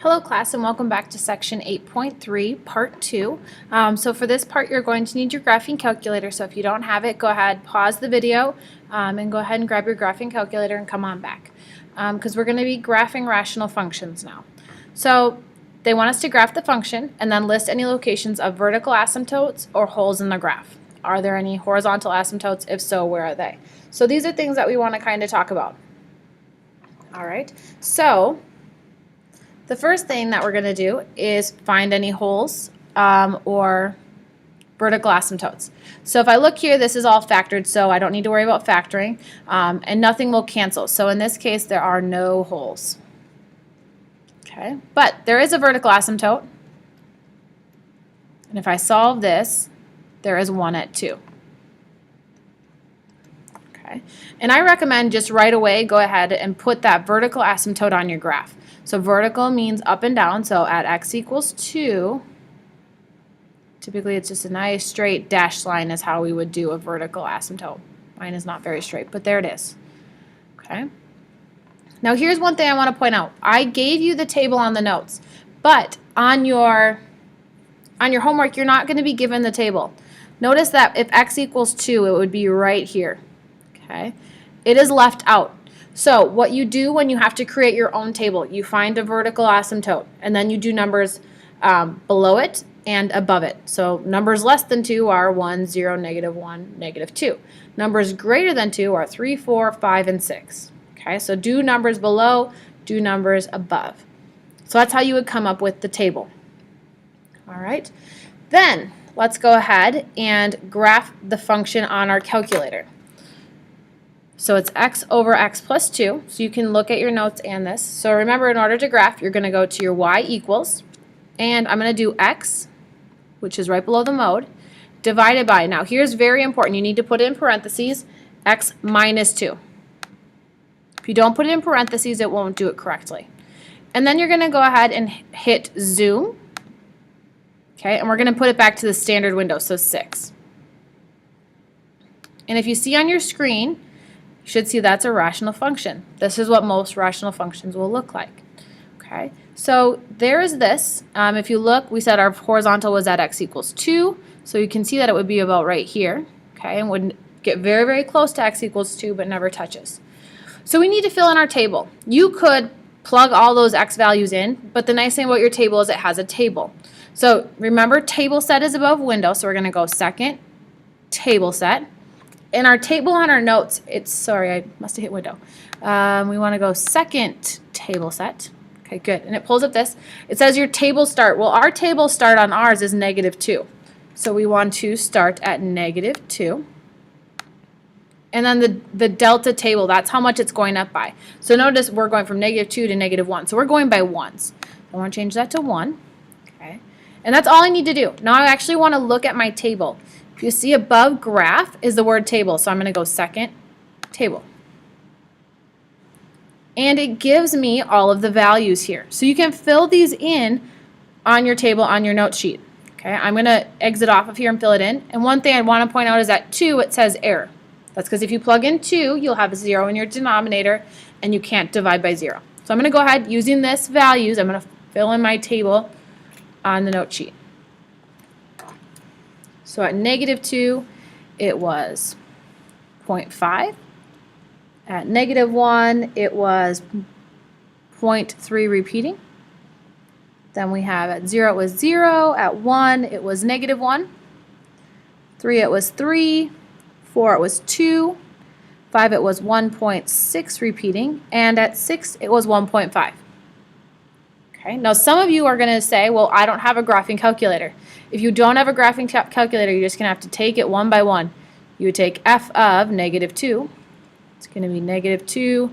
Hello class, and welcome back to section 8.3 part 2. So for this part you're going to need your graphing calculator, so if you don't have it, go ahead, pause the video and go ahead and grab your graphing calculator and come on back, because we're going to be graphing rational functions now. So they want us to graph the function and then list any locations of vertical asymptotes or holes in the graph. Are there any horizontal asymptotes? If so, where are they? So these are things that we want to kind of talk about. Alright, so the first thing that we're going to do is find any holes or vertical asymptotes. So if I look here, this is all factored, so I don't need to worry about factoring, and nothing will cancel. So in this case, there are no holes. Okay, but there is a vertical asymptote, and if I solve this, there is one at 2. Okay, and I recommend just right away go ahead and put that vertical asymptote on your graph. So vertical means up and down, so at x equals 2, typically it's just a nice straight dashed line is how we would do a vertical asymptote. Mine is not very straight, but there it is. Okay. Now here's one thing I want to point out. I gave you the table on the notes, but on your homework you're not going to be given the table. Notice that if x equals 2, it would be right here. Okay. It is left out. So what you do when you have to create your own table, you find a vertical asymptote, and then you do numbers below it and above it. So numbers less than 2 are 1, 0, -1, -2. Numbers greater than 2 are 3, 4, 5, and 6. Okay, so do numbers below, do numbers above. So that's how you would come up with the table. All right, then let's go ahead and graph the function on our calculator. So it's x over x plus 2, so you can look at your notes and this. So remember, in order to graph, you're going to go to your y equals, and I'm going to do x, which is right below the mode, divided by, now here's very important, you need to put it in parentheses, x minus 2. If you don't put it in parentheses, it won't do it correctly. And then you're going to go ahead and hit zoom, okay, and we're going to put it back to the standard window, so 6. And if you see on your screen, you should see that's a rational function. This is what most rational functions will look like. Okay, so there is this. If you look, we said our horizontal was at x equals 2, so you can see that it would be about right here. Okay, and would get very, very close to x equals 2, but never touches. So we need to fill in our table. You could plug all those x values in, but the nice thing about your table is it has a table. So remember, table set is above window, so we're going to go second table set. In our table on our notes, it's, sorry, I must have hit window. We want to go second table set. Okay, good. And it pulls up this. It says your table start. Well, our table start on ours is -2. So we want to start at -2. And then the delta table, that's how much it's going up by. So notice we're going from -2 to -1. So we're going by ones. I want to change that to 1. Okay. And that's all I need to do. Now I actually want to look at my table. If you see above graph is the word table, so I'm going to go second table. And it gives me all of the values here. So you can fill these in on your table on your note sheet. Okay, I'm going to exit off of here and fill it in. And one thing I want to point out is that 2, it says error. That's because if you plug in 2, you'll have a 0 in your denominator and you can't divide by 0. So I'm going to go ahead using this values, I'm going to fill in my table on the note sheet. So at -2, it was 0.5. At -1, it was 0.3 repeating. Then we have at 0, it was 0. At 1, it was -1. 3, it was 3. 4, it was 2. 5, it was 1.6 repeating. And at 6, it was 1.5. Okay. Now some of you are going to say, well, I don't have a graphing calculator. If you don't have a graphing calculator, you're just going to have to take it one by one. You would take f of -2. It's going to be -2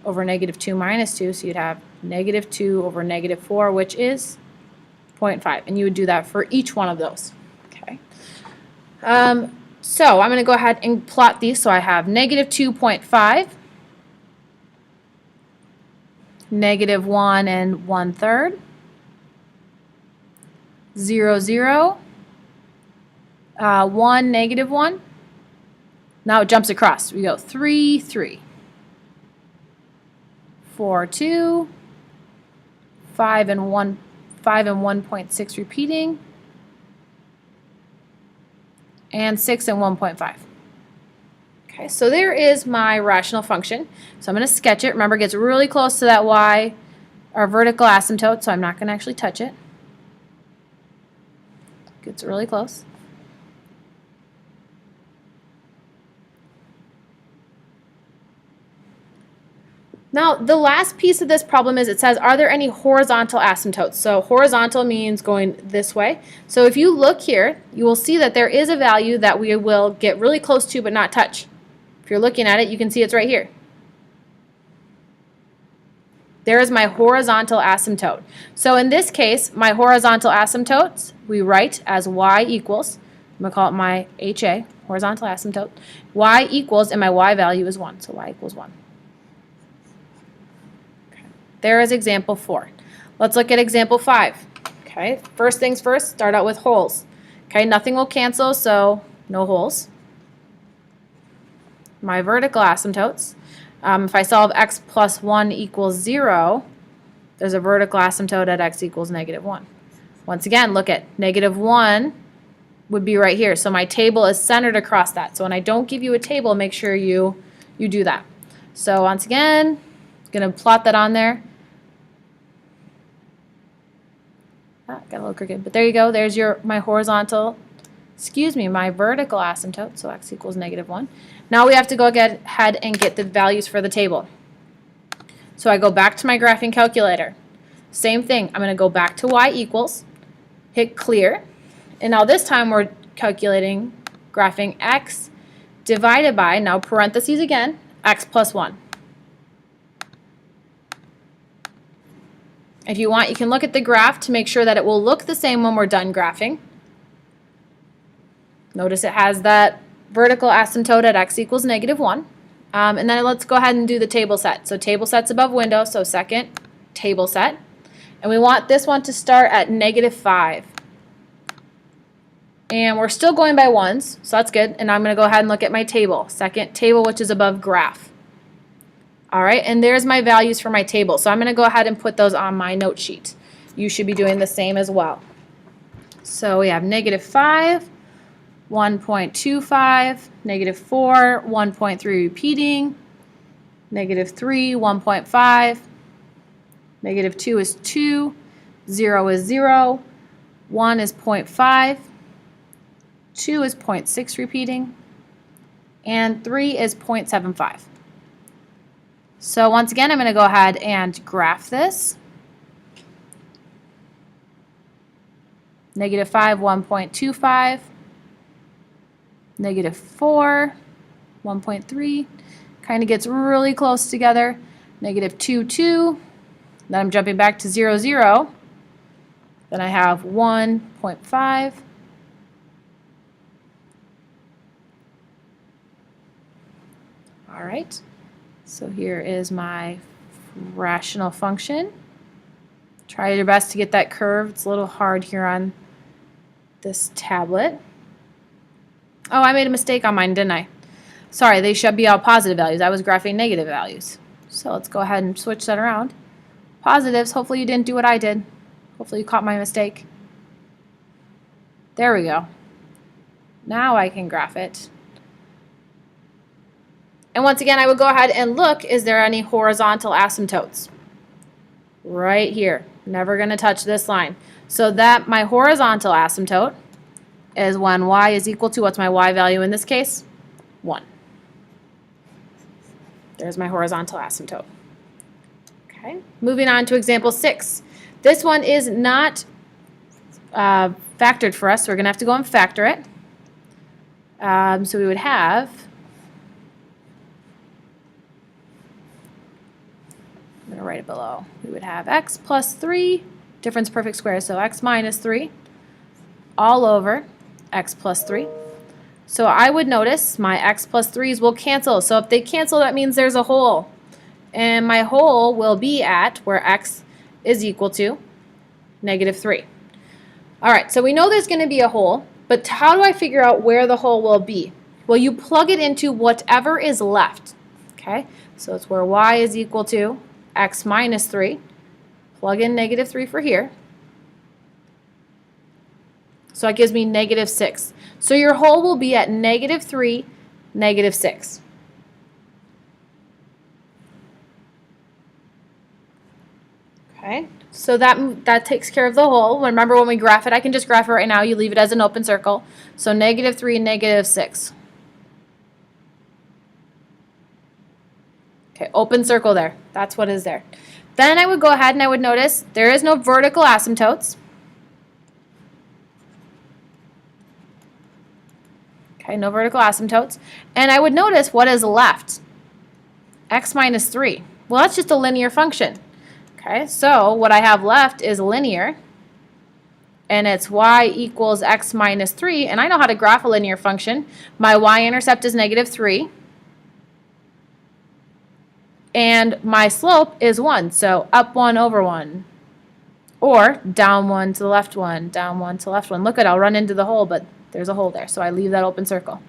over -2 minus 2. So you'd have -2 over -4, which is 0.5. And you would do that for each one of those. Okay. So I'm going to go ahead and plot these. So I have -2.5. -1 and 1/3, 0, 0, 1, -1. Now it jumps across. We go 3, 3, 4, 2, 5 and 1.6 repeating, and 6 and 1.5. Okay, so there is my rational function. So I'm going to sketch it. Remember, it gets really close to that y, our vertical asymptote, so I'm not going to actually touch it. Gets really close. Now, the last piece of this problem is it says, are there any horizontal asymptotes? So horizontal means going this way. So if you look here, you will see that there is a value that we will get really close to but not touch. If you're looking at it, you can see it's right here. There is my horizontal asymptote. So in this case, my horizontal asymptotes, we write as y equals, I'm going to call it my HA, horizontal asymptote, y equals, and my y value is 1, so y equals 1. There is example 4. Let's look at example 5. Okay, first things first, start out with holes. Okay, nothing will cancel, so no holes. My vertical asymptotes. If I solve x plus 1 equals 0, there's a vertical asymptote at x equals negative 1. Once again, look at negative 1 would be right here. So my table is centered across that. So when I don't give you a table, make sure you do that. So once again, I'm going to plot that on there. Got a little crooked, but there you go. There's my vertical asymptote, so x equals negative 1. Now we have to go ahead and get the values for the table. So I go back to my graphing calculator. Same thing, I'm going to go back to y equals, hit clear, and now this time we're calculating graphing x divided by, now parentheses again, x plus 1. If you want, you can look at the graph to make sure that it will look the same when we're done graphing. Notice it has that vertical asymptote at x equals negative 1. And then let's go ahead and do the table set. So table set's above window, so second table set. And we want this one to start at negative 5. And we're still going by ones, so that's good. And I'm going to go ahead and look at my table, second table, which is above graph. All right, and there's my values for my table. So I'm going to go ahead and put those on my note sheet. You should be doing the same as well. So we have negative 5, 1.25, negative 4, 1.3 repeating, negative 3, 1.5, negative 2 is 2, 0 is 0, 1 is 0.5, 2 is 0.6 repeating, and 3 is 0.75. So once again, I'm going to go ahead and graph this. Negative 5, 1.25. Negative 4, 1.3. Kind of gets really close together. Negative 2, 2. Then I'm jumping back to 0, 0. Then I have 1.5. All right. So here is my rational function. Try your best to get that curve. It's a little hard here on this tablet. Oh, I made a mistake on mine, didn't I? Sorry, they should be all positive values. I was graphing negative values. So let's go ahead and switch that around. Positives, hopefully you didn't do what I did. Hopefully you caught my mistake. There we go. Now I can graph it. And once again, I would go ahead and look, is there any horizontal asymptotes? Right here. Never going to touch this line. So that my horizontal asymptote is when y is equal to, what's my y value in this case? 1. There's my horizontal asymptote. Okay, moving on to example 6. This one is not factored for us, so we're going to have to go and factor it. So we would have, I'm going to write it below, we would have x plus 3, difference perfect squares, so x minus 3, all over x plus 3. So I would notice my x plus 3's will cancel. So if they cancel, that means there's a hole. And my hole will be at where x is equal to negative 3. All right, so we know there's going to be a hole, but how do I figure out where the hole will be? Well, you plug it into whatever is left. Okay, so it's where y is equal to x minus 3 plug in -3 for here. So that gives me -6. So your hole will be at -3, -6. Okay, so that takes care of the hole. Remember, when we graph it, I can just graph it right now. You leave it as an open circle. So -3, -6. Okay, open circle there. That's what is there. Then I would go ahead and I would notice there is no vertical asymptotes. Okay, no vertical asymptotes. And I would notice what is left. X minus 3. Well, that's just a linear function. Okay, so what I have left is linear. And it's y equals x minus 3. And I know how to graph a linear function. My y-intercept is -3. And my slope is 1. So up 1 over 1. Or down 1 to the left 1, down 1 to the left 1. Look at it, I'll run into the hole, but there's a hole there. So I leave that open circle.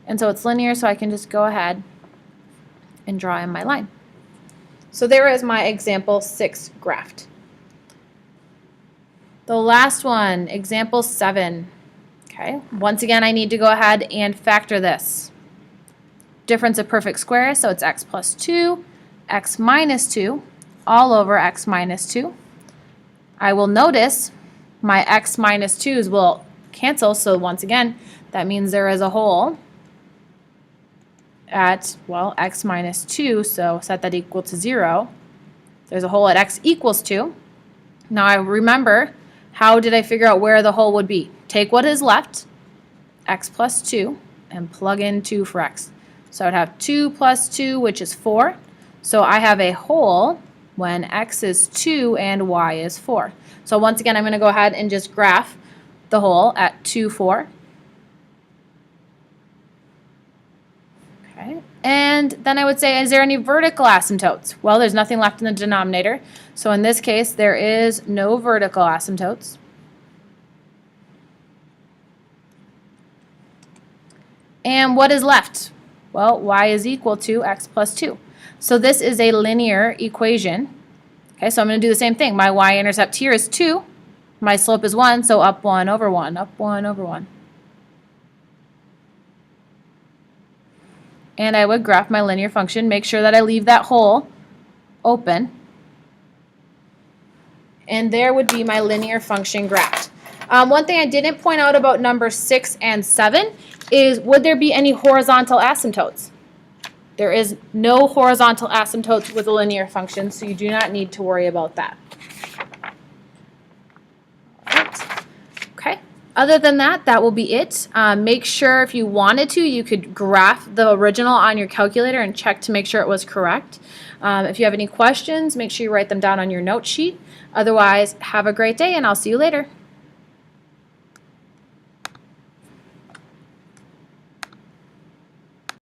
And so it's linear, so I can just go ahead and draw in my line. So there is my example 6 graphed. The last one, example 7. Okay, once again, I need to go ahead and factor this. Difference of perfect squares, so it's x plus 2, x minus 2, all over x minus 2. I will notice my x minus 2's will cancel, so once again, that means there is a hole at, well, x minus 2, so set that equal to 0. There's a hole at x equals 2. Now I remember, how did I figure out where the hole would be? Take what is left, x plus 2, and plug in 2 for x. So I'd have 2 plus 2, which is 4. So I have a hole when x is 2 and y is 4. So once again, I'm going to go ahead and just graph the hole at 2, 4. Okay. And then I would say, is there any vertical asymptotes? Well, there's nothing left in the denominator. So in this case, there is no vertical asymptotes. And what is left? Well, y is equal to x plus 2. So this is a linear equation. Okay, so I'm going to do the same thing. My y-intercept here is 2. My slope is 1, so up 1 over 1, up 1 over 1. And I would graph my linear function, make sure that I leave that hole open. And there would be my linear function graphed. One thing I didn't point out about number 6 and 7 is, would there be any horizontal asymptotes? There is no horizontal asymptotes with a linear function, so you do not need to worry about that. All right. Okay. Other than that, that will be it. Make sure, if you wanted to, you could graph the original on your calculator and check to make sure it was correct. If you have any questions, make sure you write them down on your note sheet. Otherwise, have a great day, and I'll see you later.